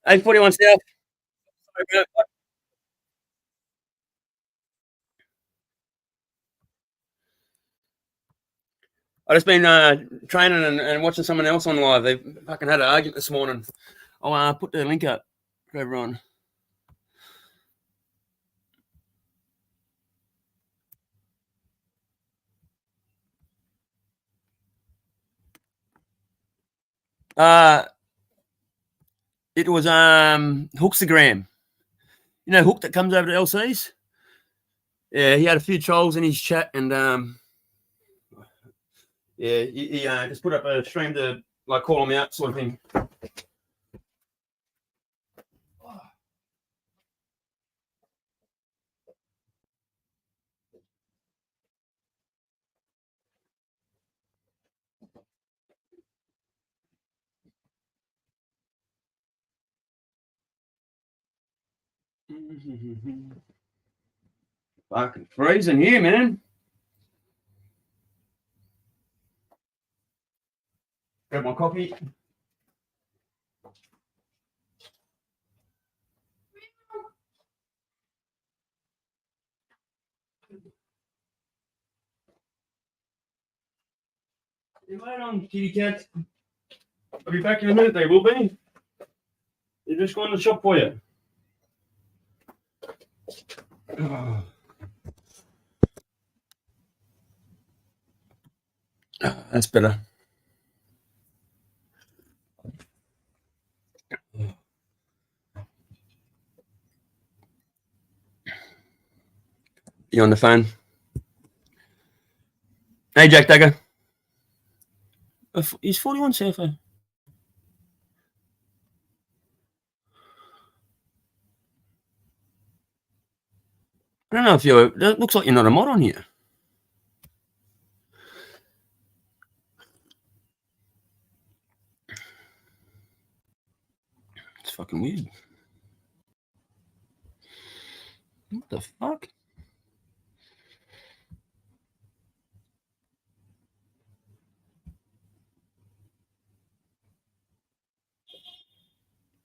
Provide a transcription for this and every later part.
841 South. I just been training and watching someone else on live. They fucking had an argument this morning. I'll put the link up for everyone. It was Hookstagram. You know Hook that comes over to LC's? Yeah, he had a few trolls in his chat, and yeah, he just put up a stream to like call him out, sort of thing. Fucking freezing here, man. Grab my coffee. You wait on, kitty cat. I'll be back in a minute. They will be. They're just going to the shop for you. Oh. That's better. You on the phone? Hey, Jack Dagger. He's 41 Surfer. I don't know if you're. It looks like you're not a mod on here. It's fucking weird. What the fuck?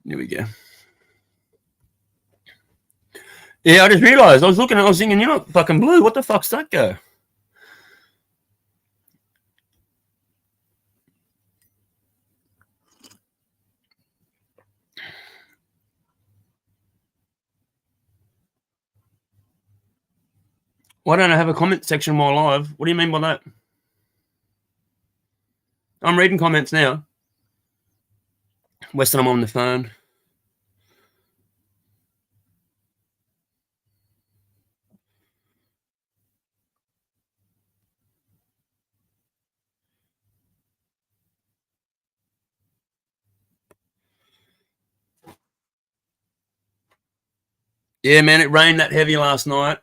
Here we go. Yeah, I just realised. I was looking. I was thinking, you're not fucking blue. What the fuck's that go? Why don't I have a comment section while live? What do you mean by that? I'm reading comments now. Weston, I'm on the phone. Yeah, man, it rained that heavy last night.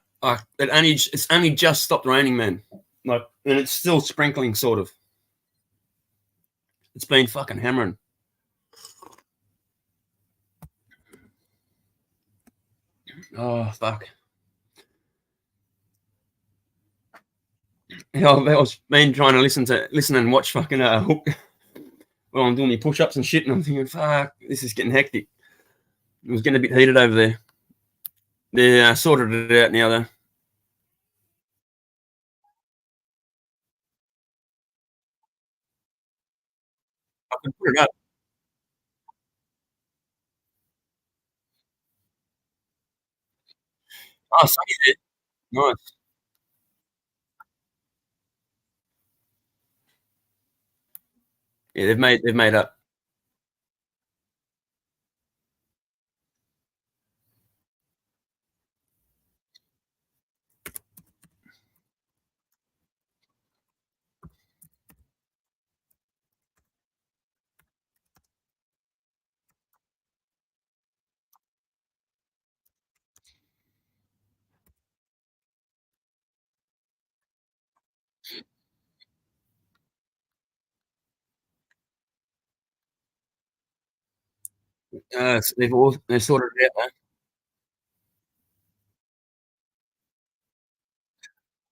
It's only just stopped raining, man. Like, and it's still sprinkling, sort of. It's been fucking hammering. Oh fuck. I was been trying to listen and watch fucking Hook while I'm doing my push-ups and shit, and I'm thinking, fuck, this is getting hectic. It was getting a bit heated over there. They sorted it out now, though. I can put it up. Oh, sunny there. Nice. Yeah, they've made up. They've sorted it out, though.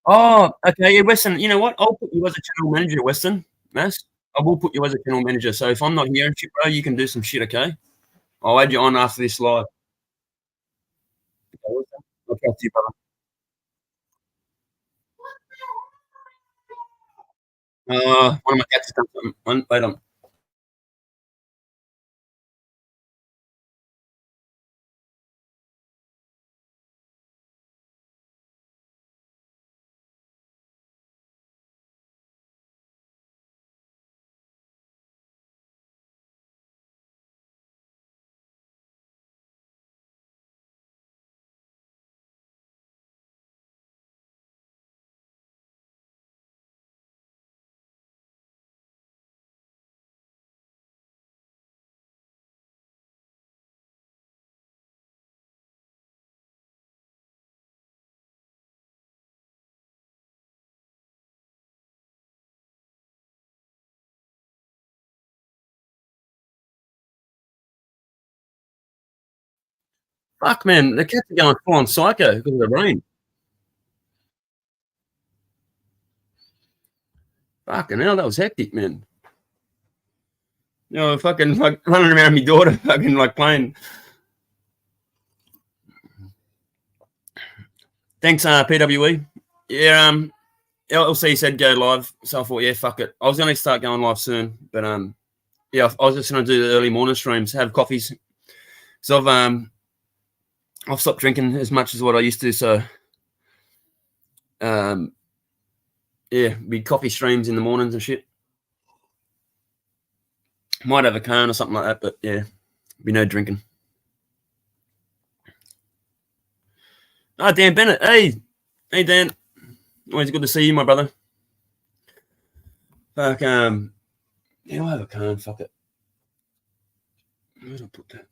Oh, okay, yeah, Weston. You know what? I'll put you as a channel manager, Weston. Mass. I will put you as a channel manager. So if I'm not here and shit, bro, you can do some shit, okay? I'll add you on after this live. I'll talk to you, brother. One of my cats has done something. Wait on. Fuck, man, the cats are going full on psycho because of the rain. Fucking hell, that was hectic, man. You know, fucking like running around my daughter, fucking like playing. Thanks, PWE. Yeah, LLC said go live, so I thought, yeah, fuck it. I was going to start going live soon, but yeah, I was just going to do the early morning streams, have coffees. So I've stopped drinking as much as what I used to. So yeah, be coffee streams in the mornings and shit. Might have a cone or something like that, but yeah, be no drinking. Oh, Dan Bennett. Hey, Dan. Always good to see you, my brother. Fuck, yeah, I have a cone. Fuck it. Where did I put that?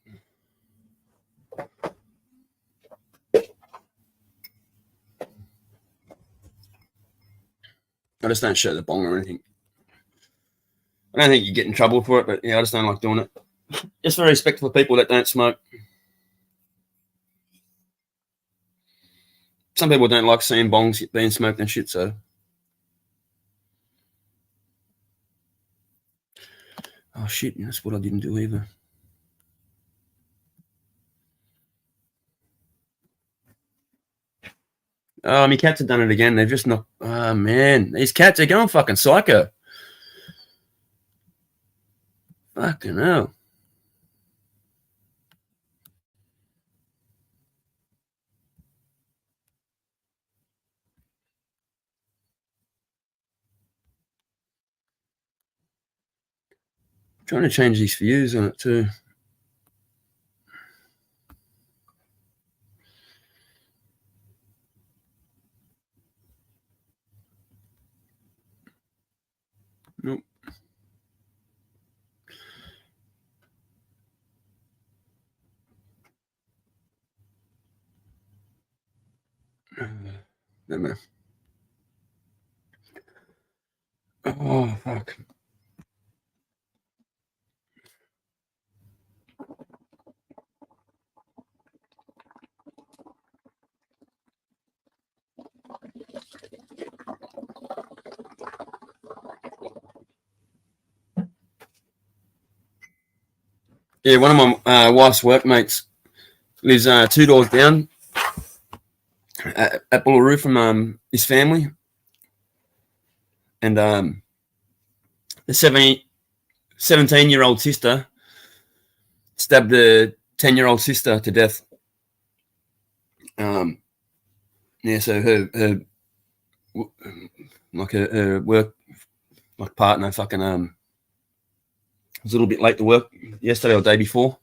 I just don't show the bong or anything. I don't think you get in trouble for it, but yeah, I just don't like doing it. Just very respectful people that don't smoke. Some people don't like seeing bongs being smoked and shit, so. Oh, shit, that's what I didn't do either. Oh, my cats have done it again. They've just not. Oh, man. These cats are going fucking psycho. Fucking hell. I'm trying to change these views on it too. Nope. No matter. Oh, fuck. Yeah, one of my wife's workmates lives 2 doors down at Bullaroo from his family. And the 17-year-old sister stabbed the 10-year-old sister to death. Yeah, so her work like partner fucking was a little bit late to work yesterday or the day before.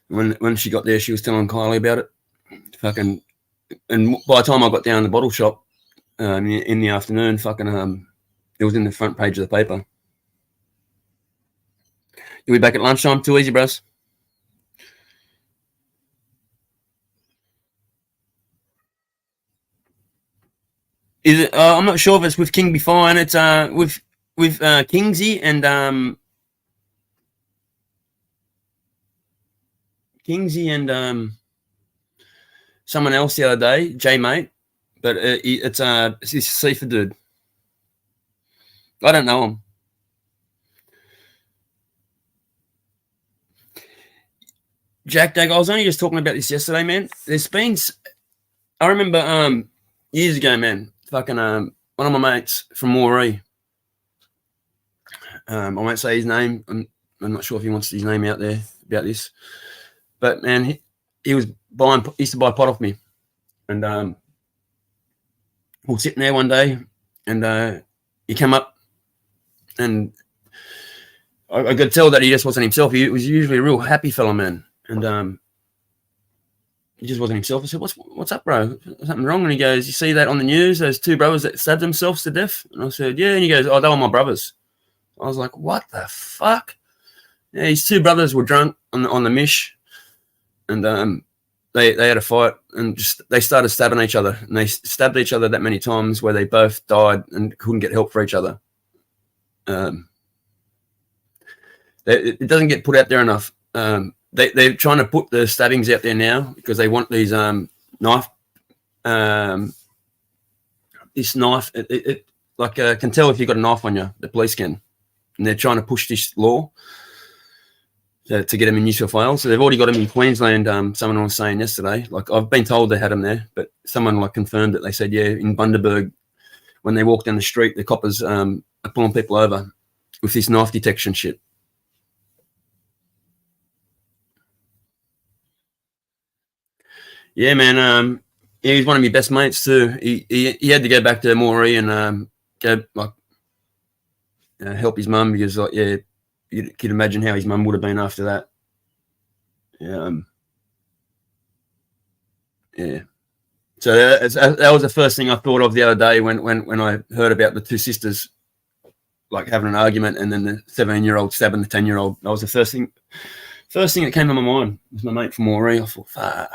When she got there, she was telling Kylie about it. Fucking, and by the time I got down to the bottle shop in the afternoon, fucking it was in the front page of the paper. You'll be back at lunchtime. Too easy, bros. Is it? I'm not sure if it's with King Be Fine. It's with Kingsy and someone else the other day, J Mate. But it's this Seafood dude. I don't know him. Jack Dag, I was only just talking about this yesterday, man. There's been, I remember years ago, man, fucking one of my mates from Eary, I won't say his name. I'm not sure if he wants his name out there about this, but man, he was buying, he used to buy pot off me, and we were sitting there one day, and he came up, and I could tell that he just wasn't himself. He was usually a real happy fellow, man, and he just wasn't himself. I said, "What's up, bro? Something wrong?" And he goes, "You see that on the news? Those two brothers that stabbed themselves to death?" And I said, "Yeah." And he goes, "Oh, they were my brothers." I was like, "What the fuck?" Yeah, his two brothers were drunk on the mish, and they had a fight, and just they started stabbing each other, and they stabbed each other that many times where they both died and couldn't get help for each other. It doesn't get put out there enough. They're trying to put the stabbings out there now because they want these knife. This knife, it like can tell if you've got a knife on you. The police can, and they're trying to push this law to get them in New South Wales. So they've already got them in Queensland. Someone was saying yesterday, like I've been told they had them there, but someone like confirmed it. They said, yeah, in Bundaberg, when they walk down the street, the coppers are pulling people over with this knife detection shit. Yeah, man. Yeah, he's one of my best mates too. He had to go back to Moree and go like help his mum because like yeah, you could imagine how his mum would have been after that. Yeah. So that was the first thing I thought of the other day when I heard about the two sisters like having an argument and then the 17-year-old stabbing the 10-year-old. That was the first thing that came to my mind was my mate from Moree. I thought, fuck.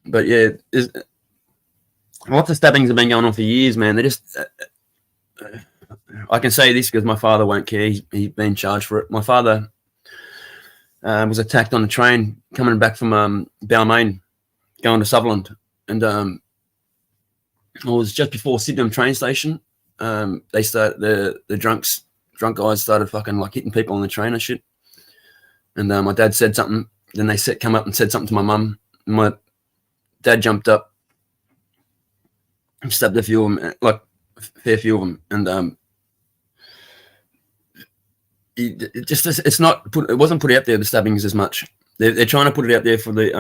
But yeah, lots of stabbings have been going on for years, man. They just, I can say this because my father won't care. He's been charged for it. My father was attacked on a train coming back from Balmain, going to Sutherland, and it was just before Sydenham train station. They started the drunk guys started fucking like hitting people on the train and shit. And my dad said something. Then they come up and said something to my mum. My dad jumped up and stabbed a few of them, like a fair few of them, and it wasn't put out there the stabbings as much. They're trying to put it out there for the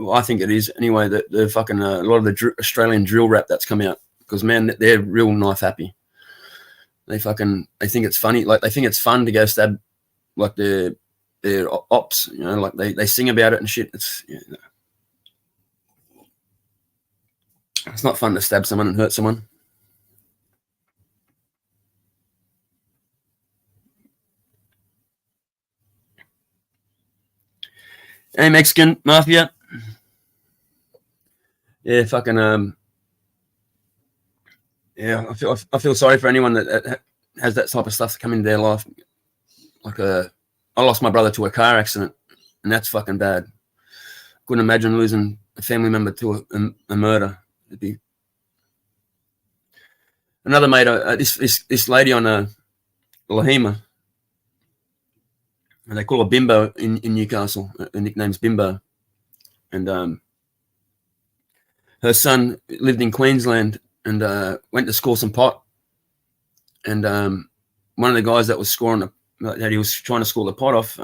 I think it is anyway. The fucking a lot of the Australian drill rap that's come out because man, they're real knife happy. They think it's funny, like they think it's fun to go stab like their ops, you know, like they sing about it and shit. It's not fun to stab someone and hurt someone. Hey, Mexican Mafia. Yeah, fucking yeah, I feel sorry for anyone that has that type of stuff to come into their life. Like I lost my brother to a car accident, and that's fucking bad. Couldn't imagine losing a family member to a murder. It'd be another mate. This lady on Lahima, and they call her Bimbo in Newcastle. Her nickname's Bimbo, and her son lived in Queensland and went to score some pot, and one of the guys that was scoring that he was trying to score the pot off,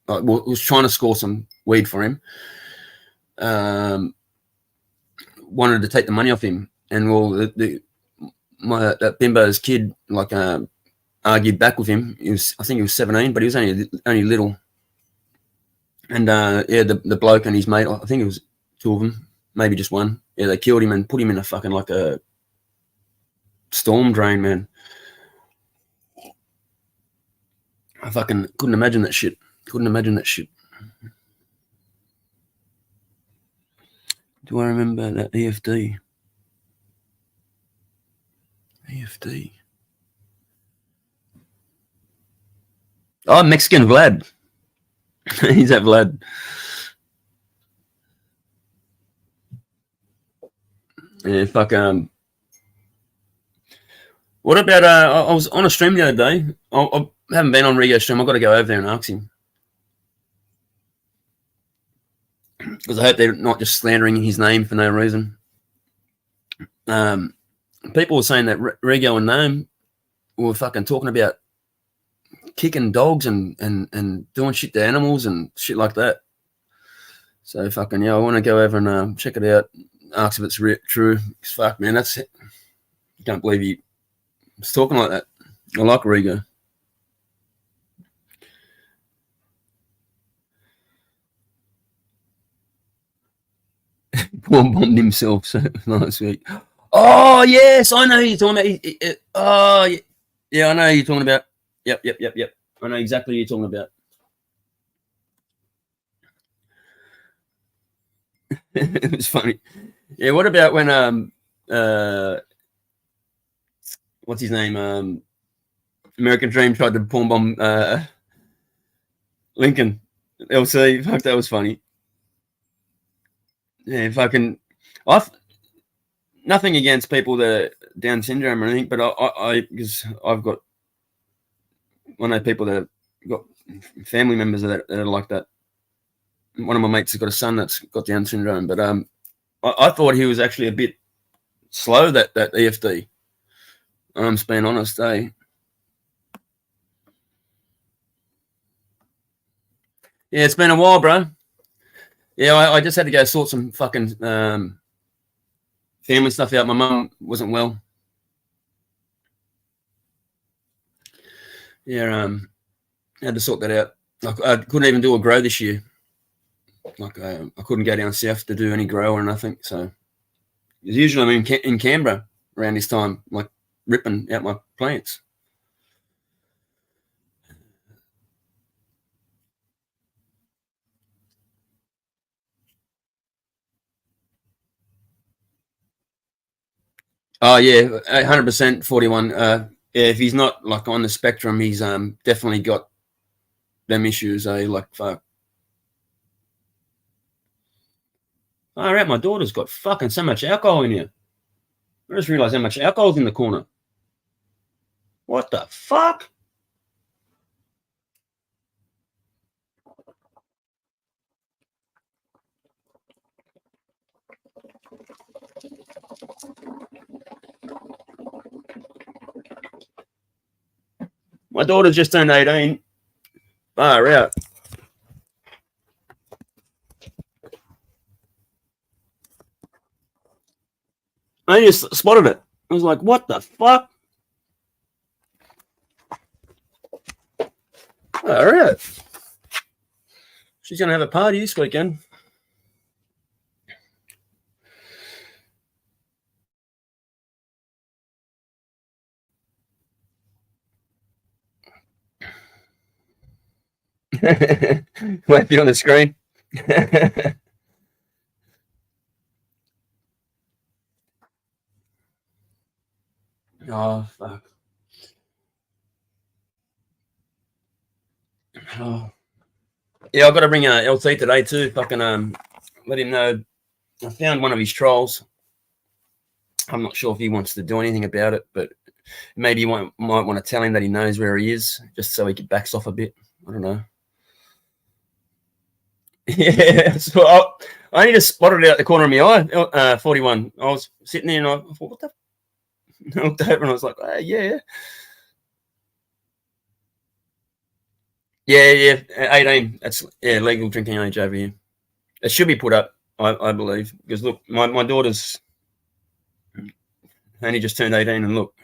was trying to score some weed for him. Wanted to take the money off him, and well, that Bimbo's kid like argued back with him. I think he was 17, but he was only little. And yeah, the bloke and his mate, I think it was two of them, maybe just one. Yeah, they killed him and put him in a fucking like a storm drain, man. I fucking couldn't imagine that shit. Do I remember that EFD? Oh, Mexican Vlad. He's that Vlad. Yeah, fuck. What about I was on a stream the other day. I haven't been on Rigo's stream. I've got to go over there and ask him because I hope they're not just slandering his name for no reason. People were saying that Rigo and Noam were fucking talking about kicking dogs and doing shit to animals and shit like that. So fucking yeah, I want to go over and check it out, ask if it's true. Fuck man, that's it. I can't believe he was talking like that. I like Rigo. Paul bombed himself so last week. Oh yes, I know who you're talking about. Oh yeah, I know who you're talking about. Yep. I know exactly who you're talking about. It was funny. Yeah, what about when what's his name? American Dream tried to porn bomb Lincoln LC. Fuck, that was funny. Yeah, fucking. Nothing against people that are Down syndrome or anything, but I because I've got one of the people that have got family members that are like that. One of my mates has got a son that's got Down syndrome, but I thought he was actually a bit slow, that EFD. I'm just being honest, eh? Yeah, it's been a while, bro. Yeah, I just had to go sort some fucking family stuff out. My mum wasn't well. Yeah, I had to sort that out. I couldn't even do a grow this year. Like I couldn't go down south to do any grow or nothing. So usually I'm in Canberra around this time, like ripping out my plants. Oh yeah, 100% 41. Yeah, if he's not like on the spectrum, he's definitely got them issues. Like fuck. All right, my daughter's got fucking so much alcohol in here. I just realised how much alcohol's in the corner. What the fuck? My daughter's just turned 18. Far out. I just spotted it. I was like, what the fuck? All right. She's going to have a party this weekend. Wait be on the screen. Oh, fuck. Oh. Yeah, I've got to bring LT today too. Fucking let him know. I found one of his trolls. I'm not sure if he wants to do anything about it, but maybe you might want to tell him that he knows where he is, just so he backs off a bit. I don't know. Yeah, so I only just spotted it out the corner of my eye. 41. I was sitting there and I thought, what the? I looked over and I was like, yeah. Yeah, 18. That's legal drinking age over here. It should be put up, I believe, because look, my daughter's only just turned 18, and look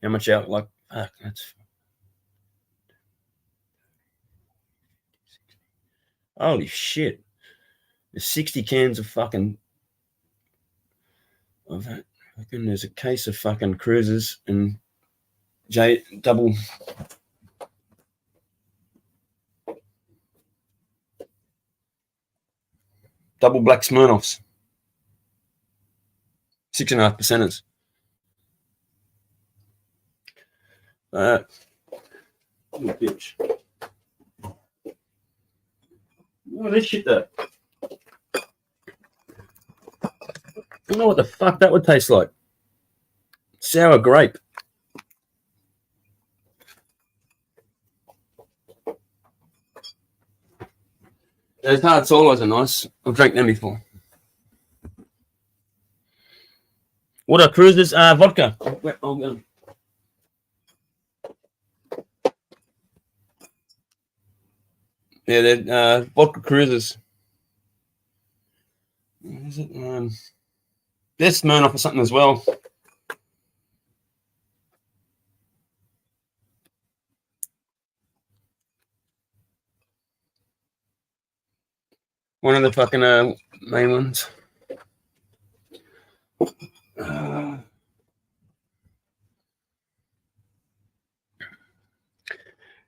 how much out. Like, fuck, that's holy shit. There's 60 cans of fucking. There's a case of fucking cruisers and double. Double black Smirnoffs. 6.5 percenters. Little bitch. What is this shit though? I don't know what the fuck that would taste like. Sour grape. Those hard solos are nice. I've drank them before. What are cruisers? Vodka. Yeah, they're vodka cruisers. What is it? They're Smirnoff or something as well. One of the fucking main ones.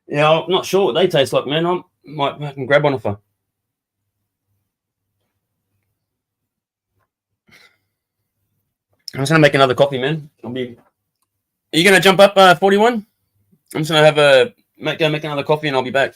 Yeah, I'm not sure what they taste like, man. I might fucking grab one off her. I'm just gonna make another coffee, man. Are you gonna jump up 41? I'm just gonna have go make another coffee and I'll be back.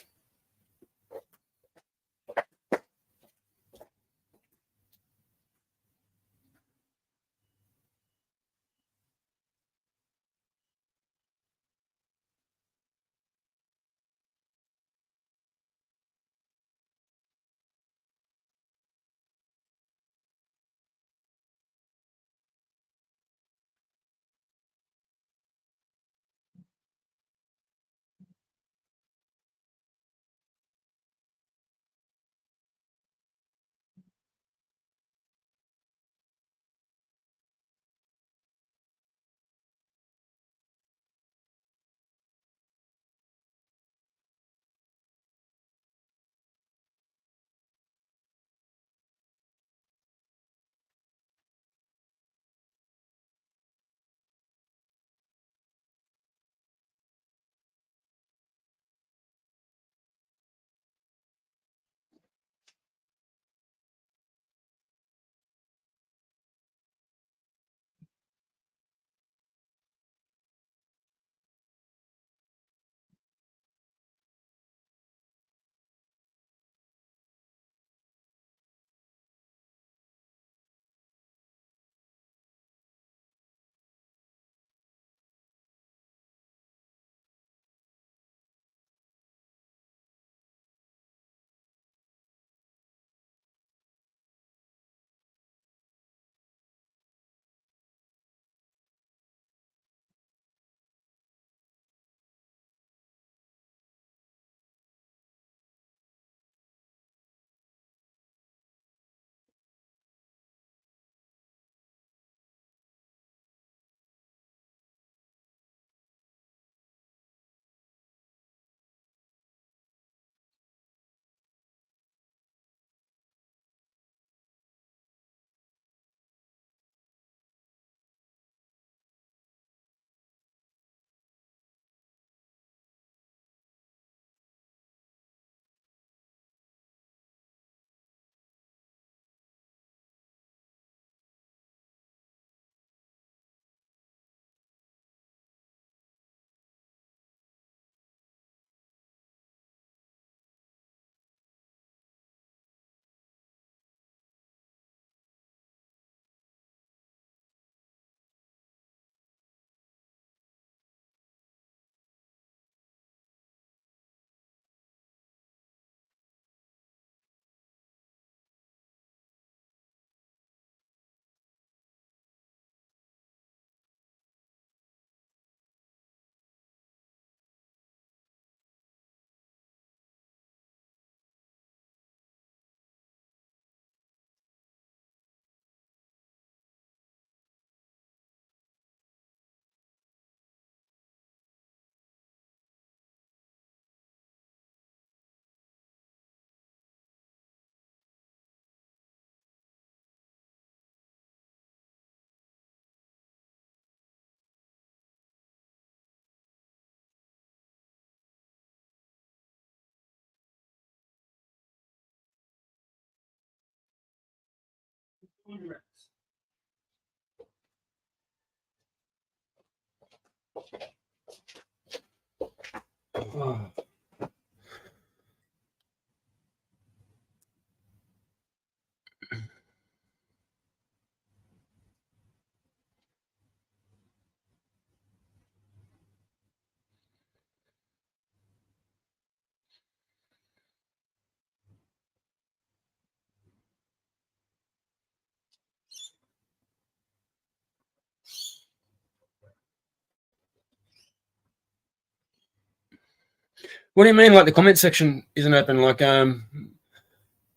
What do you mean, like the comment section isn't open? Like, to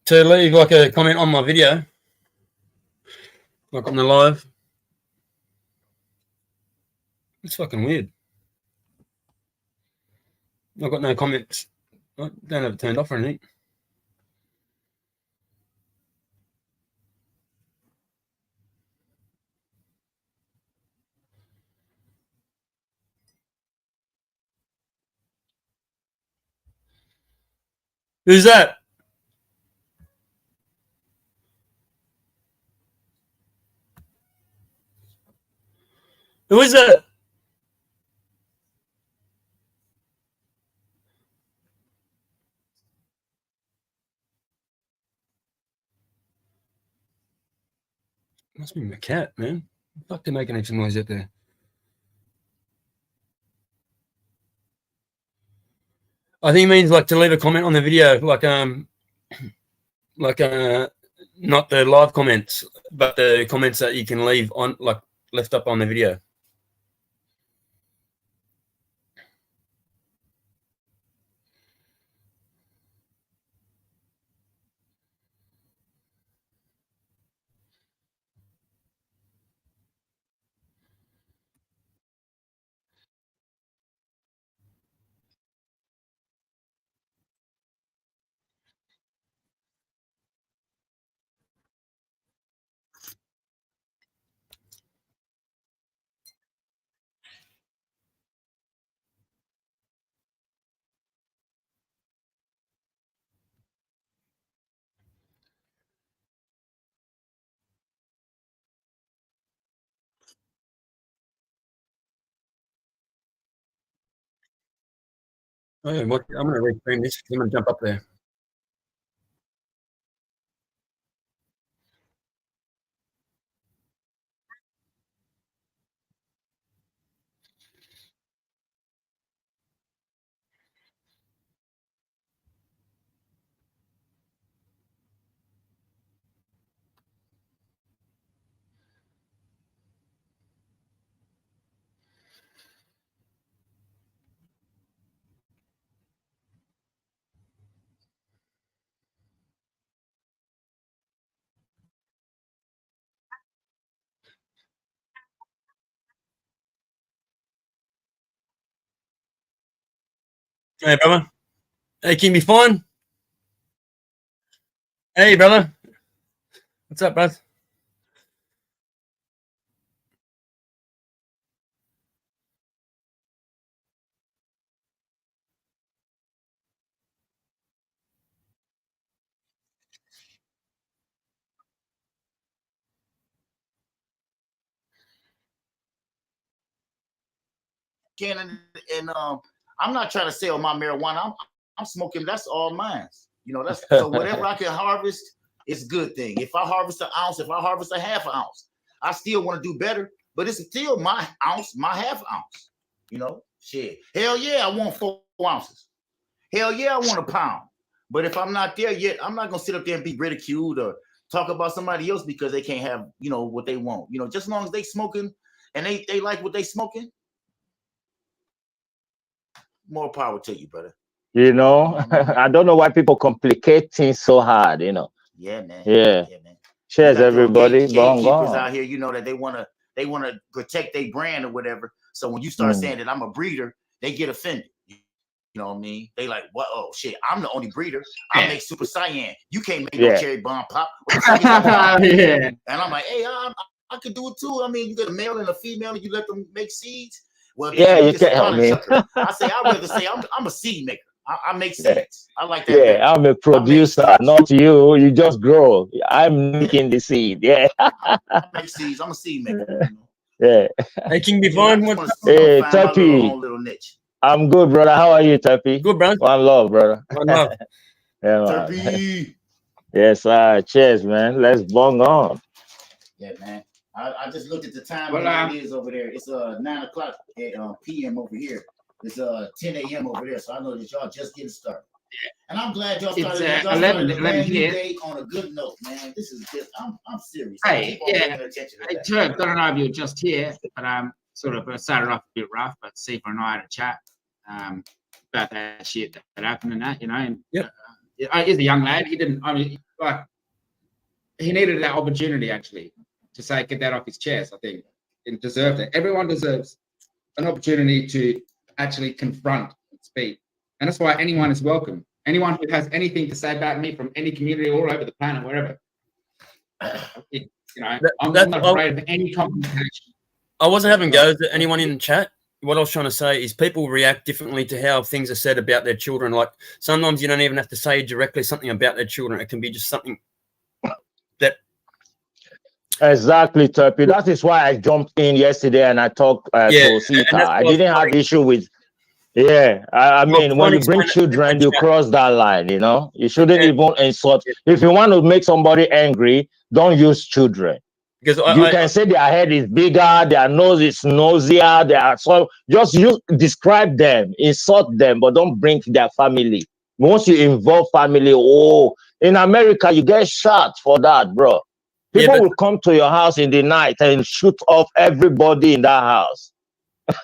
leave like a comment on my video, like on the live. It's fucking weird. I've got no comments. I don't have it turned off or anything. Who's that? Who is that? Must be my cat, man. Fuck, they're making some noise out there. I think he means like to leave a comment on the video, like not the live comments, but the comments that you can leave on, like left up on the video. Oh, yeah, I'm going to reframe this. I'm going to jump up there. Hey, brother. Hey, can you be fine? Hey, brother. What's up, bro? And I'm not trying to sell my marijuana. I'm smoking. That's all mine. You know, that's so whatever I can harvest, it's a good thing. If I harvest an ounce, if I harvest a half ounce, I still want to do better. But it's still my ounce, my half ounce. You know, shit. Hell yeah, I want 4 ounces. Hell yeah, I want a pound. But if I'm not there yet, I'm not gonna sit up there and be ridiculed or talk about somebody else because they can't have, you know, what they want. You know, just as long as they smoking and they like what they smoking, more power to you, brother. You know, I don't know why people complicate things so hard, you know. Yeah, man. Yeah. man. Cheers, everybody. Gatekeepers out here, you know, that they wanna protect their brand or whatever. So when you start saying that I'm a breeder, they get offended. You know what I mean? They like, what? Oh shit, I'm the only breeder. I make Super Cyan. You can't make no cherry bomb pop. And I'm like, hey, I could do it too. I mean, you get a male and a female, and you let them make seeds. Well, yeah, you can't help me. I say I'd rather say I'm a seed maker. I make seeds. I like that. Yeah, better. I'm a producer, not you. You just grow. I'm making the seed. Yeah. I make seeds. I'm a seed maker. You know? Yeah. Hey, King Divine. Hey, Tuppy. I'm good, brother. How are you, Tuppy? Good, brother. One love, brother. One love. Yeah, man. Yes, cheers, man. Let's bong on. Yeah, man. I just looked at the time and it is over there. It's 9 o'clock p.m. over here. It's 10 a.m. over there. So I know that y'all just getting started. And I'm glad y'all started. Y'all started a brand new day on a good note, man. This is just I'm serious. Hey, yeah. Hey, Turk, I don't know if you're just here, but started off a bit rough, but Sefer and I had a chat. about that shit that happened and that, you know. And Yep. he's a young lad. He didn't. I mean, like, he needed that opportunity actually to say get that off his chest. I think and deserved it. Everyone deserves an opportunity to actually confront and speak, and that's why anyone is welcome. Anyone who has anything to say about me from any community all over the planet, wherever. You know, I'm not afraid of any confrontation. I wasn't having goes at anyone in the chat. What I was trying to say is people react differently to how things are said about their children. Like sometimes you don't even have to say directly something about their children. It can be just something that. Exactly, Turpy. That is why I jumped in yesterday and I talked to Sita. I didn't have issue with. Yeah, I mean, when you bring children, you cross that line. You know, you shouldn't even insult. If you want to make somebody angry, don't use children. Because you can say their head is bigger, their nose is nosier, they are so just describe them, insult them, but don't bring their family. Once you involve family, in America you get shot for that, bro. People will come to your house in the night and shoot off everybody in that house.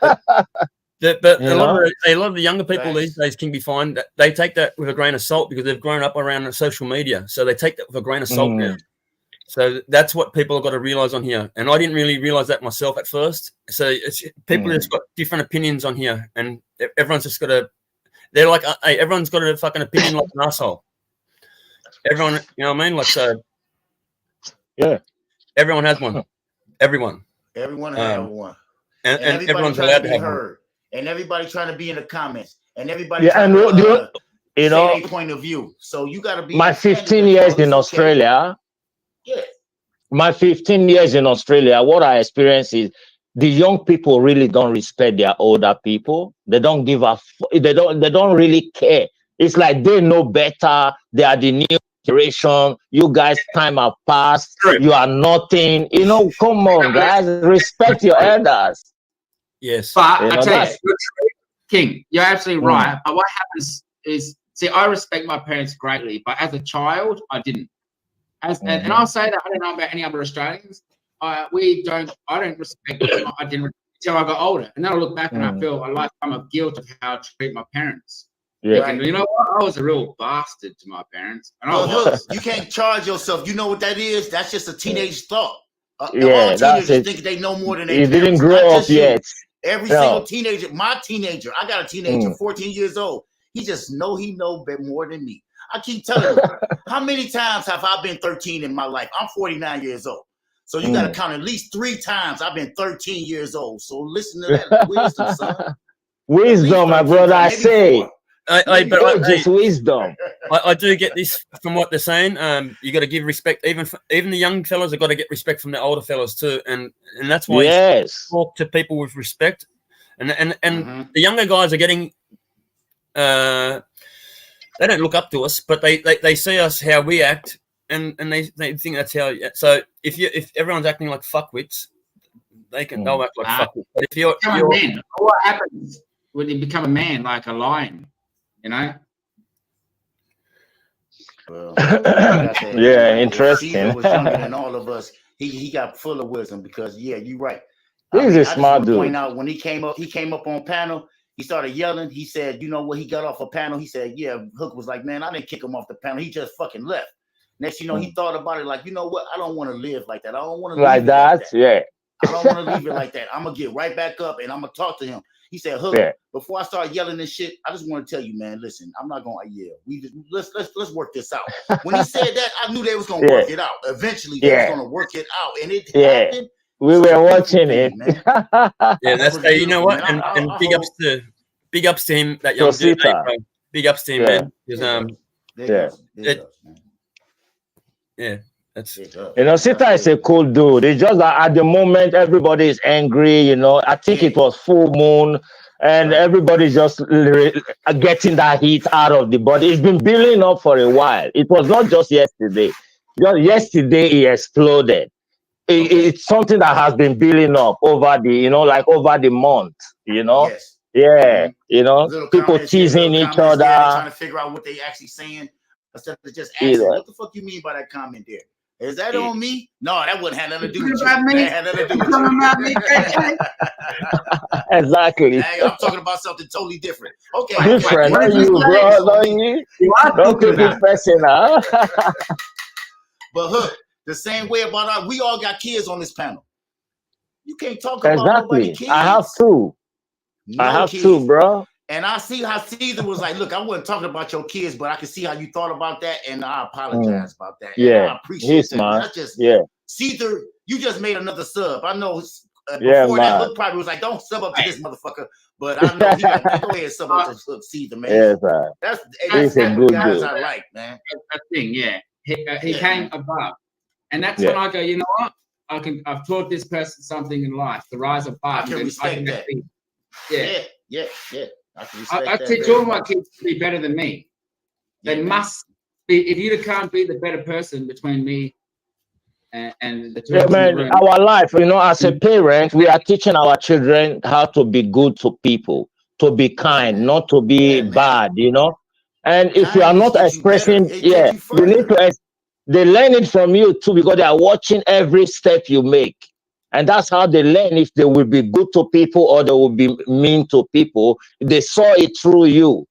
But a lot of the younger people these days can be fine. They take that with a grain of salt because they've grown up around social media, so they take that with a grain of salt now. So that's what people have got to realize on here. And I didn't really realize that myself at first. So people just got different opinions on here, and everyone's just got to. They're like, hey, everyone's got a fucking opinion like an asshole. Everyone, you know what I mean? Like so. Yeah. Everyone has one. Everyone has one. And everyone's allowed to have heard. One. And everybody trying to be in the comments. And everybody trying to say their point of view. So you got to be. My 15 years in Australia. Yeah. My 15 years in Australia, what I experience is the young people really don't respect their older people. They don't give a. They don't really care. It's like they know better. They are the new generation. You guys, time have passed. You are nothing. You know, come on, guys, respect your elders. Yes, but I tell you, King, you're absolutely right. But what happens is, see, I respect my parents greatly, but as a child, I didn't. And I'll say that I don't know about any other Australians. I don't respect them. I didn't until I got older, and then I look back and I feel a lifetime of guilt of how I treat my parents. Yeah, you know what? I was a real bastard to my parents. And you can't charge yourself. You know what that is? That's just a teenage thought. All teenagers think they know more than they. You didn't grow up yet. Every single teenager, my teenager, I got a teenager, 14 years old. He just know more than me. I keep telling you, how many times have I been 13 in my life? I'm 49 years old. So you got to count at least 3 times I've been 13 years old. So listen to that wisdom, son. Wisdom, my brother, I say. Just wisdom. I do get this from what they're saying. You got to give respect. Even the young fellas have got to get respect from the older fellas too, and that's why you talk to people with respect. And the younger guys are getting. They don't look up to us, but they see us how we act, and they think that's how. So if everyone's acting like fuckwits, they'll act like fuckwits. But if you're a man, what happens when you become a man, like a lion? You know. Well, interesting. Caesar was younger than all of us. He got full of wisdom because you're right. He's a smart dude. Point out when he came up on panel. He started yelling. He said, you know what? He got off a panel. He said, yeah, Hook was like, man, I didn't kick him off the panel. He just fucking left. Next, he thought about it like, you know what? I don't want to live like that. I don't want to like that. Yeah. I don't want to leave it like that. I'm going to get right back up and I'm going to talk to him. He said, Hook, before I start yelling this shit, I just want to tell you, man, listen, I'm not going to yell. Let's work this out. When he said that, I knew they was going to work it out. Eventually, they was going to work it out. And it happened. We were watching it. That's you know what? And big ups to him, that young dude. Big ups to him, man. Because Sita is a cool dude. It's just that at the moment everybody is angry. You know, I think it was full moon, and everybody's just getting that heat out of the body. It's been building up for a while. It was not just yesterday. Just yesterday he exploded. It's something that has been building up over the month. You know. Yes. Yeah, people teasing each other, trying to figure out what they actually saying instead of just asking, what the fuck you mean by that comment there? Is that on me? No, that wouldn't have nothing to do with you. About me? That had nothing to do with Talking you. about me, KK? Exactly. Hey, I'm talking about something totally different. Okay. Different, What not did you you, say? bro. Not you. You are Don't talking take it about. personal. But look, the same way about we all got kids on this panel. You can't talk about nobody Exactly. kids. I have two. No I have kids. two, bro. And I see how Caesar was like, look, I wasn't talking about your kids, but I can see how you thought about that, and I apologize about that. And Yeah. I appreciate He's that. man. That's just Yeah. Caesar, you just made another sub. I know Yeah, before that, man. Hook probably was like, don't sub up to this motherfucker. But I know he like, man, go ahead and sub up to Hook Caesar, man. Yes, sir. That's He's a good guys dude. I like, man. That thing, yeah. He Yeah, came man. above. And that's when I go, you know what? I've taught this person something in life, the rise of art. I can respect that. Yeah. I can respect I that teach very all my much. kids to be better than me. They Yeah, man. must be. If you can't be the better person between me and the two Yeah, of us in the man, room, our life, as a parent, we are teaching our children how to be good to people, to be kind, not to be Yeah, man. bad, And if you are Kindness not gets you better. expressing, It takes you you need further. to, they learn it from you too, because they are watching every step you make. And that's how they learn if they will be good to people or they will be mean to people. They saw it through you.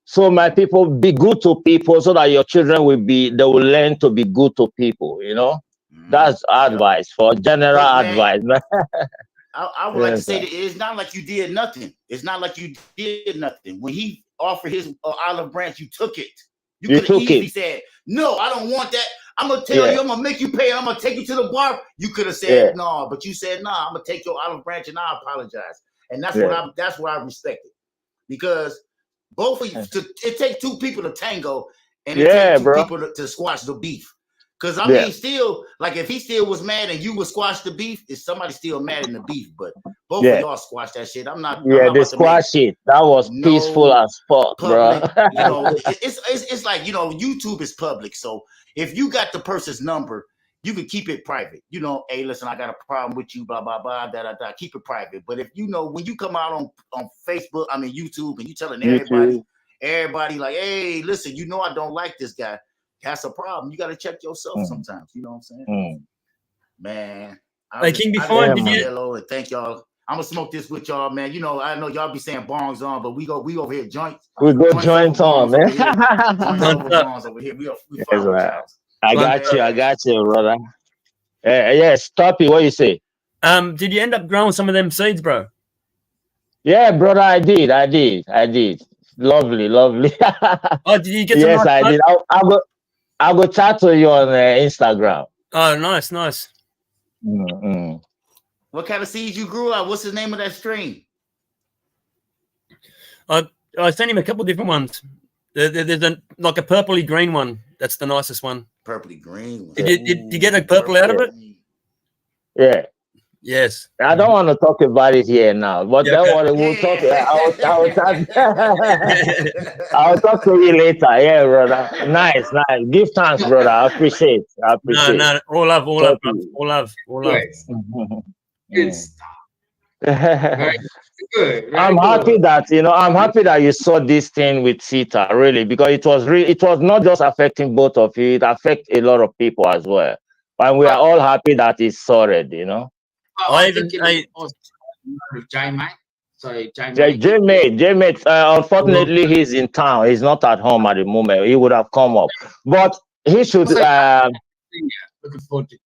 So my people, be good to people so that your children they will learn to be good to people, That's advice for general But, man, advice. I would like to Yes, say sir. that it's not like you did nothing. It's not like you did nothing. When he offered his olive branch, you took it. You You could have took easily it. said, no, I don't want that. I'm going to tell Yeah. you, I'm going to make you pay. I'm going to take you to the bar. You could have said, no, but you said, nah, I'm going to take your olive branch and I apologize. And that's that's what I respect it. Because both of you, it takes two people to tango and it takes two people to squash the beef. Because I mean, still, like if he still was mad and you would squash the beef, is somebody still mad in the beef? But both of y'all squash that shit. I'm not. Yeah, I'm not they squash it. That was peaceful as fuck, bro. Public, it's like YouTube is public. So if you got the person's number, you can keep it private. Hey, listen, I got a problem with you, blah blah blah, da da da. Keep it private. But if when you come out on Facebook, I mean YouTube, and you telling everybody like, hey, listen, I don't like this guy. That's a problem. You got to check yourself sometimes. You know what I'm saying? Man. King, before and thank y'all. I'm gonna smoke this with y'all, man. I know y'all be saying bongs on, but we over here joints. We go joint on, man. Bongs over here. We follow y'all. I got you, brother. Yeah, stop it. What you say? Did you end up growing some of them seeds, bro? Yeah, brother, I did. Lovely. Oh, did you get some? Yes, I did. I'll go chat to you on Instagram. Oh, nice. Mm-hmm. What kind of seeds you grew out? What's the name of that strain? I sent him a couple different ones. There's like a purpley green one. That's the nicest one. Purpley green. Did you get a purple out of it? Yeah. Yes. I don't want to talk about it here now, but we'll talk. I'll talk to you later. Yeah, brother. Nice. Give thanks, brother. I appreciate. No. All love. Good stuff. Very good. Very I'm happy that you saw this thing with Sita, really, because it was not just affecting both of you, it affects a lot of people as well. And we are all happy that it's sorted, I think it was J-Mate. So J-Mate, unfortunately, he's in town. He's not at home at the moment. He would have come up, but he should. Looking forward to.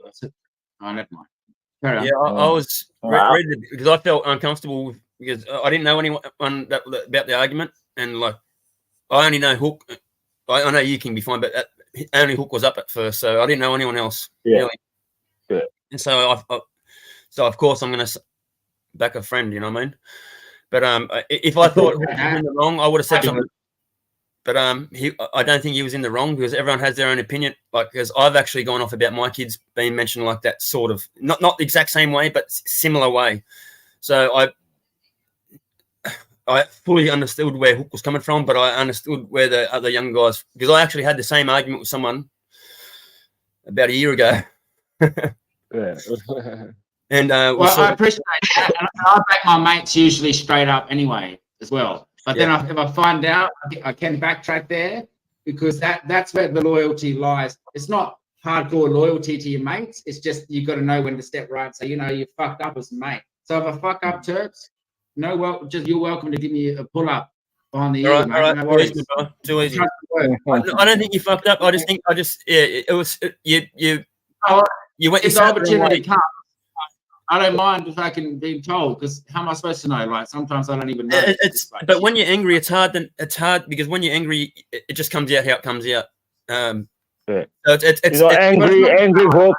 What's it? Oh, never mind. Yeah, I was ready because I felt uncomfortable because I didn't know anyone about the argument, and like I only know Hook. I know you can be fine, but only Hook was up at first, so I didn't know anyone else. Yeah. Really. Yeah. And so of course I'm going to back a friend. You know what I mean? But if I thought Hook was in the wrong, I would have said something. But I don't think he was in the wrong because everyone has their own opinion. Like, because I've actually gone off about my kids being mentioned like that, sort of not the exact same way, but similar way. So I fully understood where Hook was coming from, but I understood where the other young guys, because I actually had the same argument with someone about a year ago. And I appreciate that. And I back my mates usually straight up anyway as well. But then if I find out, I can backtrack there. because that's where the loyalty lies. It's not hardcore loyalty to your mates. It's just you got to know when to step right. So you fucked up as a mate. So if I fuck up, Terps, you're welcome to give me a pull up on the ear, mate. All right. No worries. Too easy. I don't think you fucked up. It was you went. If the opportunity comes, I don't mind if I can be told, because how am I supposed to know? Like sometimes I don't even know. But when you're angry, it's hard. It's hard because when you're angry, it just comes out how it comes out. Yeah. So it's angry hope.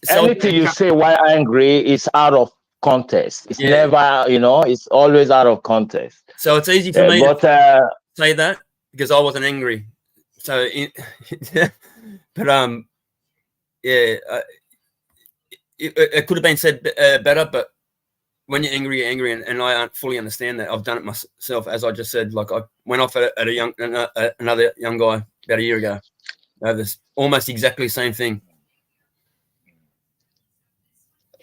Anything you say while angry is out of context. It's never, it's always out of context. So it's easy for me to say that because I wasn't angry. So, but it could have been said better. But when you're angry, and I fully understand that. I've done it myself, as I just said. Like I went off at another young guy about a year ago. This almost exactly the same thing.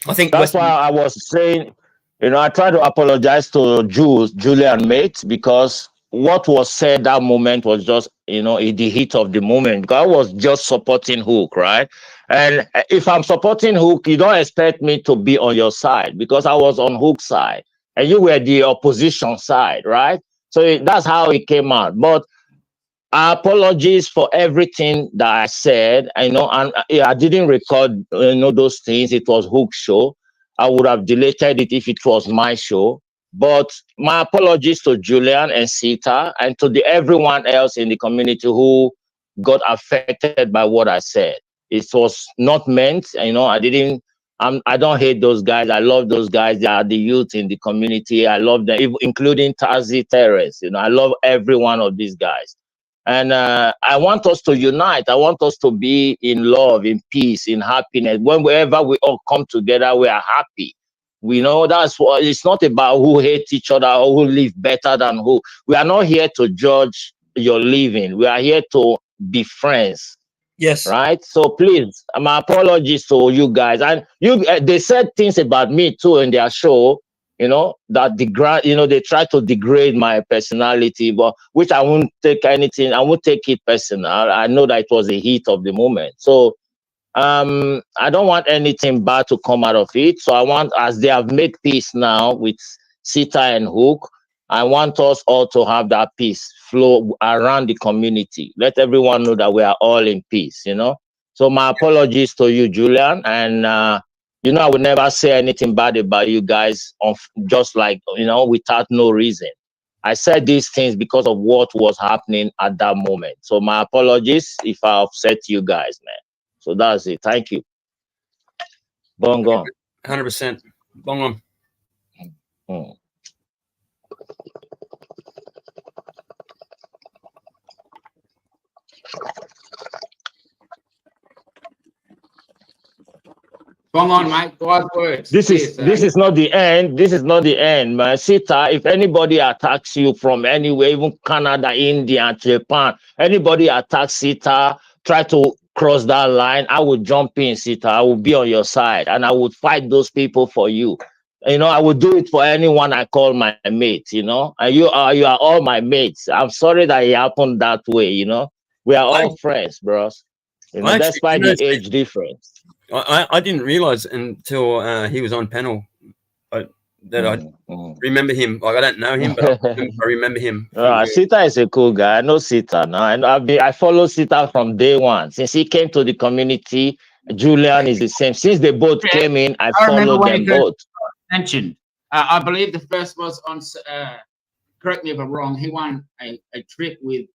I think that's why I was saying, I try to apologize to Julian mate, because what was said that moment was just, in the heat of the moment. Because I was just supporting Hook, right? And if I'm supporting Hook, you don't expect me to be on your side, because I was on Hook's side and you were the opposition side, right? So that's how it came out. But apologies for everything that I said. And I didn't record, those things. It was Hook's show. I would have deleted it if it was my show. But my apologies to Julian and Sita and to everyone else in the community who got affected by what I said. It was not meant. I don't hate those guys. I love those guys. They are the youth in the community. I love them, including Tazi Terrace. I love every one of these guys. And I want us to unite. I want us to be in love, in peace, in happiness. Whenever we all come together, we are happy. We know that's what it's not about who hates each other or who live better than who. We are not here to judge your living. We are here to be friends. Yes. Right. So please, my apologies to you guys. And they said things about me too in their show. That they try to degrade my personality, but which I won't take anything. I won't take it personal. I know that it was the heat of the moment. So I don't want anything bad to come out of it. So I want, as they have made peace now with Sita and Hook, I want us all to have that peace flow around the community. Let everyone know that we are all in peace, So my apologies to you, Julian. And I would never say anything bad about you guys, just like, without no reason. I said these things because of what was happening at that moment. So my apologies if I upset you guys, man. So that's it. Thank you. Bong on. 100%. Bong on. Come on, Mike. God's words. This is not the end. This is not the end, man. Sita, if anybody attacks you from anywhere, even Canada, India, Japan, anybody attacks Sita, try to cross that line, I will jump in, Sita. I will be on your side and I would fight those people for you. I would do it for anyone I call my mate, and you are all my mates. I'm sorry that it happened that way, We are all friends, bros. Despite the age difference. I didn't realize until he was on panel that I remember him. Like I don't know him, but I remember him. Sita is a cool guy. I know Sita now, and I follow Sita from day one. Since he came to the community, Julian is the same. Since they both came in, I followed them both. Mentioned, I believe the first was on. Correct me if I'm wrong. He won a trip with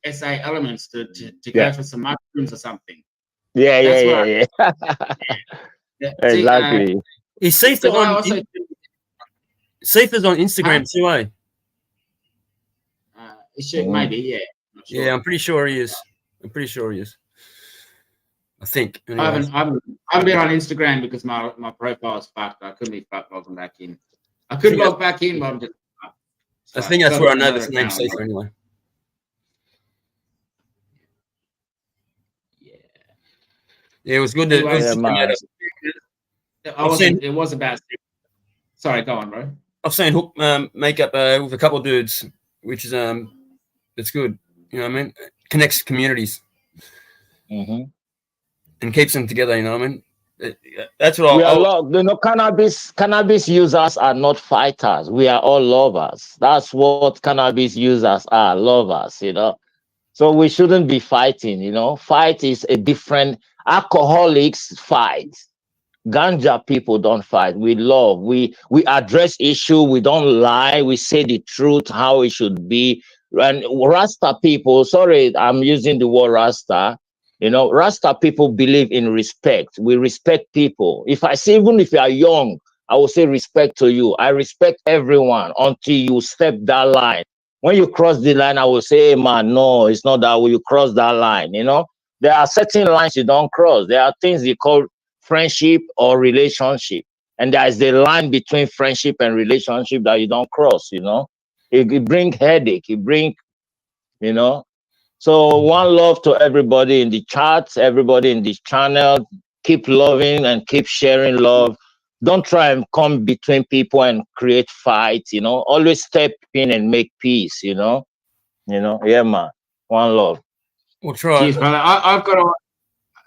SA Elements to go for some mushrooms or something. Yeah. Exactly. Is Sita's on Instagram too, eh? Maybe, yeah. Sure. Yeah, I'm pretty sure he is. I think. Anyways. I haven't been on Instagram because my profile is fucked. I couldn't be fucked logging back in. I could log back in, but I'm just. I think that's where I know this name Sita anyway. Yeah, it was good. It was about. Sorry, go on, bro. I've seen Hook make up with a couple of dudes, which is it's good. You know what I mean? Connects communities Mhm. and keeps them together. You know what I mean? That's what We are cannabis users are not fighters. We are all lovers. That's what cannabis users are, lovers, you know. So we shouldn't be fighting, you know. Fight is a different. Alcoholics fight. Ganja people don't fight. We love. We address issue. We don't lie. We say the truth how it should be. And Rasta people, sorry, I'm using the word Rasta. You know, Rasta people believe in respect. We respect people. If I say, even if you are young, I will say respect to you. I respect everyone until you step that line. When you cross the line, I will say, hey man, no, it's not that way. You cross that line, you know. There are certain lines you don't cross. There are things you call friendship or relationship, and there is the line between friendship and relationship that you don't cross, you know. It bring headache, it bring, you know. So one love to everybody in the chats, everybody in this channel. Keep loving and keep sharing love. Don't try and come between people and create fights, you know. Always step in and make peace, you know. Yeah man, one love. We'll try. Cheers, brother. I've got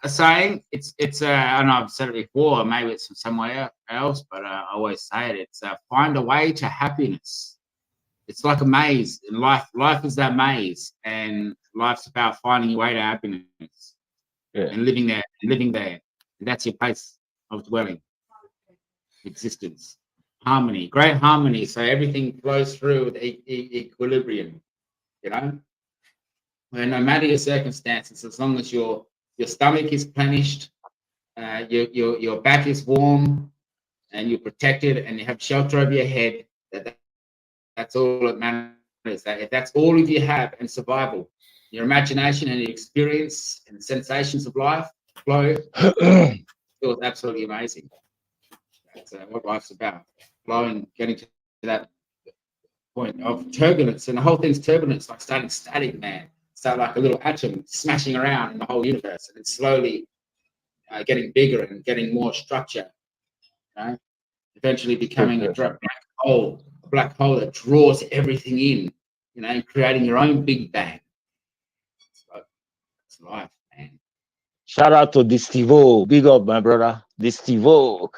a saying. It's I know I've said it before. Maybe it's from somewhere else, but I always say it. It's find a way to happiness. It's like a maze. In life is that maze, and life's about finding your way to happiness and living there. And that's your place of dwelling, existence, harmony, great harmony. So everything flows through with equilibrium. You know. And no matter your circumstances, as long as your stomach is plenished, your back is warm, and you're protected, and you have shelter over your head, that's all that matters. If that's all of you have, and survival, your imagination and your experience and the sensations of life flow, feels absolutely amazing. That's what life's about. Flowing, getting to that point of turbulence, and the whole thing's turbulence, like starting static, man. Start like a little atom smashing around in the whole universe, and it's slowly getting bigger and getting more structure. You know? Eventually becoming a black hole that draws everything in. You know, and creating your own Big Bang. It's life, man. Shout out to Distivo. Big up, my brother. Distivo.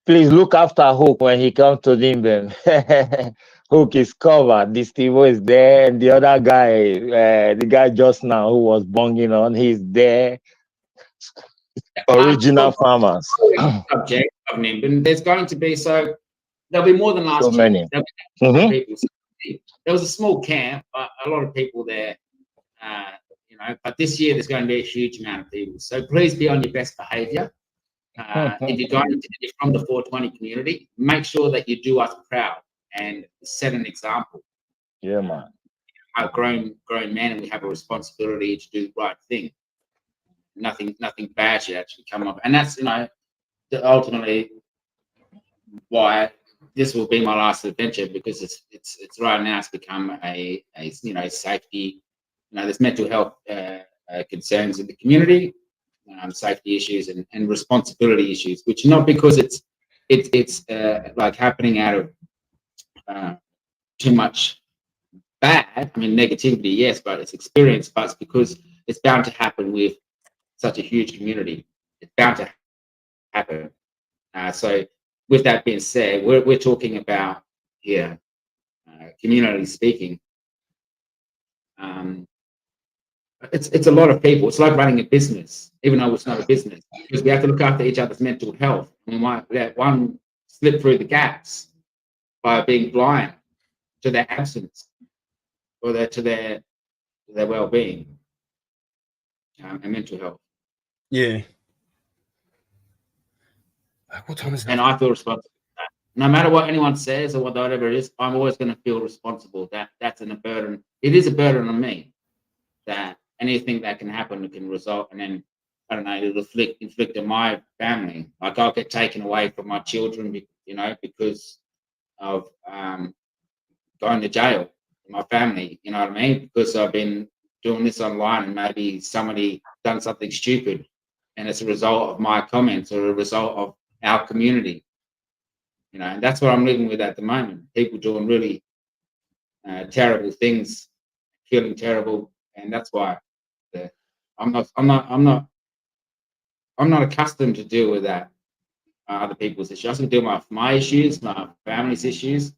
Please look after Hook when he comes to Zimbabwe. Hook is covered. Distivo is there. And the other guy, the guy just now who was bonging on, he's there. Original farmers. Subject of Nimbin. There's going to be there'll be more than last So many. People. There was a small camp, a lot of people there. You know, but this year there's going to be a huge amount of people. So please be on your best behaviour. If you're from the 420 community, make sure that you do us proud and set an example. Yeah, man. We're grown men, and we have a responsibility to do the right thing. Nothing bad should actually come up, and that's, you know, ultimately why this will be my last adventure, because it's right now it's become a you know, safety. You know, there's mental health concerns in the community. Safety issues and responsibility issues, which not because it's like happening out of too much bad. I mean, negativity, yes, but it's experience. But it's because it's bound to happen with such a huge community. It's bound to happen. So, with that being said, we're talking about here, community speaking. It's a lot of people. It's like running a business, even though it's not a business, because we have to look after each other's mental health. We might let one slip through the gaps by being blind to their absence or to their well-being and mental health. Yeah. What time is it? And I feel responsible for that. No matter what anyone says or whatever it is, I'm always going to feel responsible. That's a burden. It is a burden on me. That anything that can happen can result, and then I don't know, it'll inflict on my family. Like I'll get taken away from my children, you know, because of going to jail. My family, you know what I mean? Because I've been doing this online, and maybe somebody done something stupid, and it's a result of my comments or a result of our community. You know, and that's what I'm living with at the moment. People doing really terrible things, feeling terrible, and that's why I'm not accustomed to deal with that other people's issues. I can deal with my issues, my family's issues.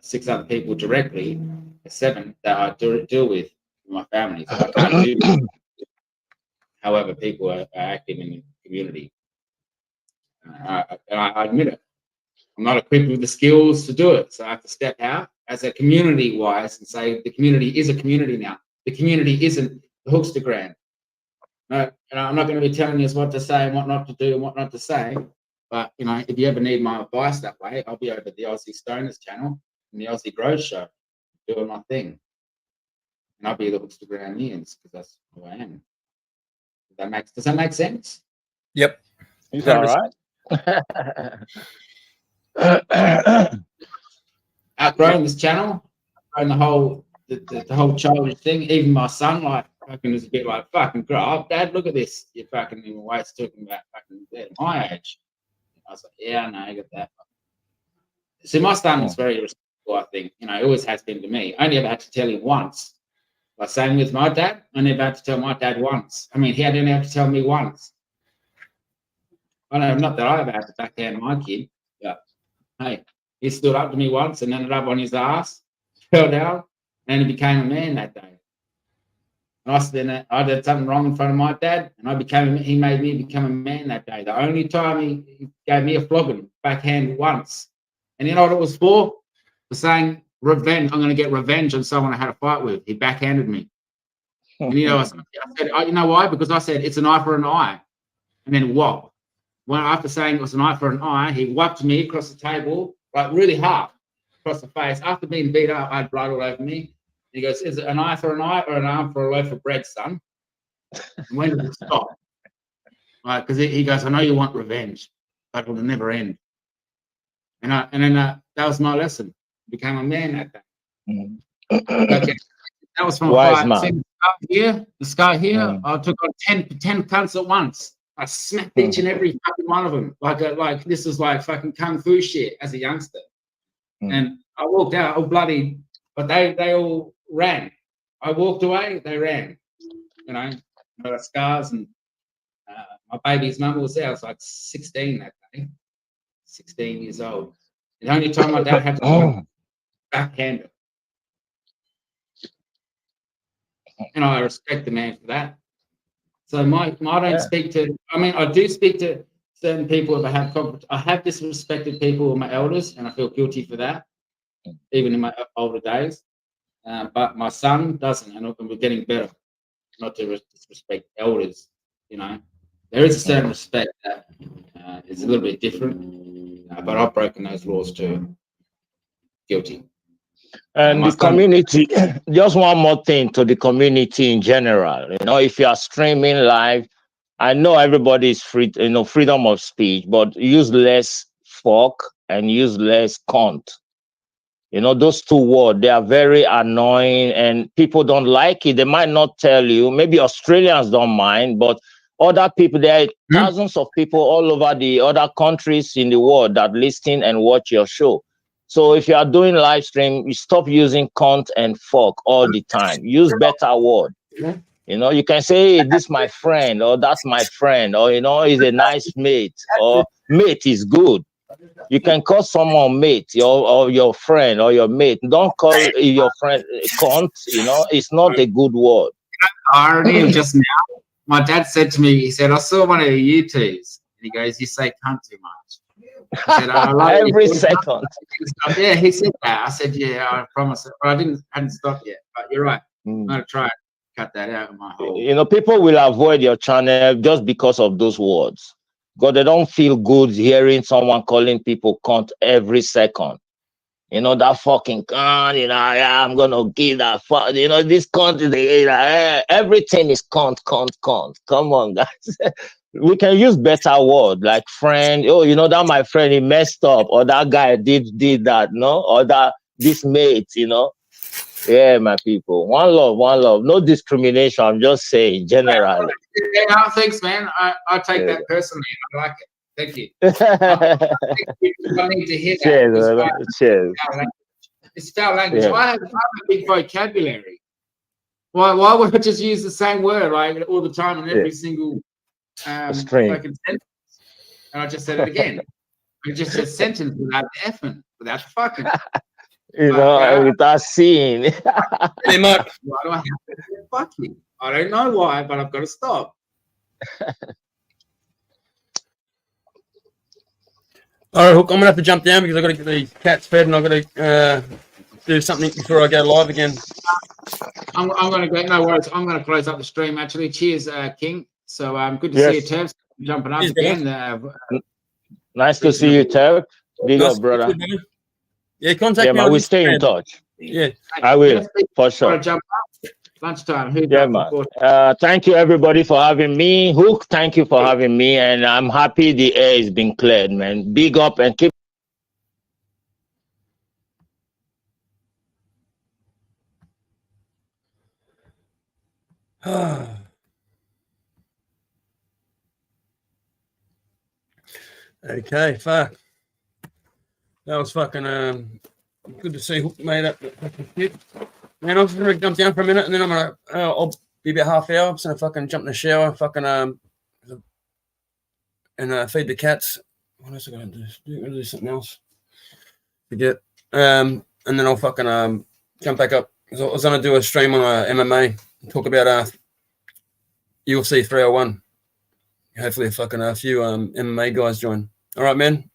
6 other people directly, 7 that I deal with my family. So I can't do that. However, people are active in the community. I admit it. I'm not equipped with the skills to do it. So I have to step out as a community-wise and say the community is a community now. The community isn't the Hookstagram. No, I'm not going to be telling you what to say and what not to do and what not to say. But, if you ever need my advice that way, I'll be over the Aussie Stoners channel and the Aussie Growth Show doing my thing. And I'll be the Hookstagramians because that's who I am. Does that make sense? Yep. It's all right. Outgrowing this channel, and the whole childish thing. Even my son, like, fucking is a bit like, fucking grow up, Dad. Look at this. You're fucking in ways talking about fucking at my age. I was like, yeah, no, I get that. See, my son was very respectful. I think he always has been to me. I only ever had to tell him once. Like same with my dad, I never had to tell my dad once. I mean, he had only had to tell me once. I know, not that I ever had to backhand my kid, but hey, he stood up to me once and ended up on his ass, fell down, and he became a man that day. And I did something wrong in front of my dad, and he made me become a man that day. The only time he gave me a flogging, backhand once. And you know what it was for? For saying, revenge. I'm going to get revenge on someone I had a fight with. He backhanded me. And I said, you know why? Because I said, it's an eye for an eye. And then whop. Well, after saying it was an eye for an eye, he whapped me across the table, like really hard, across the face. After being beat up, I had blood all over me. He goes, is it an eye for an eye or an arm for a loaf of bread, son? And when did it stop? Because he goes, I know you want revenge, but it'll never end. And then that was my lesson. Became a man that day. Okay. That was from Wise a fight. man. The scar here, I took on 10 cunts at once. I smacked each and every fucking one of them. Like this was like fucking kung fu shit as a youngster. And I walked out all bloody, but they all ran. I walked away, they ran. I got scars, and my baby's mum was there. I was like 16 that day. 16 years old. The only time my dad had to backhand her. And I respect the man for that. So I don't speak to, I do speak to certain people if I have disrespected people or my elders, and I feel guilty for that, even in my older days. But my son doesn't, and we're getting better not to disrespect elders. There is a certain respect that is a little bit different, but I've broken those laws too. Guilty. And the community, just one more thing to the community in general. If you are streaming live, I know everybody is free, freedom of speech, but use less fuck and use less cunt. Those 2 words, they are very annoying and people don't like it. They might not tell you. Maybe Australians don't mind, but other people, there are thousands of people all over the other countries in the world that listen and watch your show. So if you are doing live stream, you stop using cunt and fuck all the time. Use better word. You can say, hey, this my friend, or that's my friend, or he's a nice mate, or mate is good. You can call someone mate, or your friend or your mate. Don't call your friend cunt. It's not a good word. Irony of just now, my dad said to me, he said, I saw one of your YouTubes, and he goes, you say cunt too much. I said, I love every second. Yeah, he said that. I said, yeah, I promise. But I hadn't stopped yet. But you're right. I'm gonna try and cut that out of my whole. People will avoid your channel just because of those words. Because they don't feel good hearing someone calling people cunt every second. That fucking cunt, I'm gonna give that fuck, this cunt is everything is cunt. Come on, guys. We can use better word like friend. Oh, that my friend, he messed up, or that guy did that, or that this mate, Yeah, my people. One love. No discrimination. I'm just saying generally. Yeah, thanks, man. I take that personally. I like it. Thank you. I need to hear that. Cheers. It's foul language. I have a big vocabulary. Why would I just use the same word like all the time in every single stream? fucking sentence? And I just said it again. It's just a sentence without the effing, without the fucking. You know, without seeing. Hey, Mark. Why do I have to say fucking? I don't know why, but I've got to stop. All right, Hook, I'm gonna have to jump down because I've got to get the cats fed and I've got to do something before I go live again. I'm gonna go. No worries. I'm gonna close up the stream. Actually, cheers, King. So good to see you, Tev. Jumping up Cheers, again. Nice to see you, Tev. Big up, brother. Yeah, contact me. Man, we stay in touch. Yeah, I will for sure. Jump up. Lunchtime. Yeah, man. Thank you, everybody, for having me. Hook, thank you for having me, and I'm happy the air is being cleared, man. Big up and keep. Okay, fuck. That was fucking good to see Hook made up that fucking shit. Man, I'm just gonna jump down for a minute and then I'm gonna I'll be about half hour. I'm just gonna fucking jump in the shower, fucking and feed the cats. What else am I gonna do? I'm gonna do something else. Forget. And then I'll fucking jump back up. I was gonna do a stream on MMA and talk about UFC 301. Hopefully fucking a few MMA guys join. All right, man.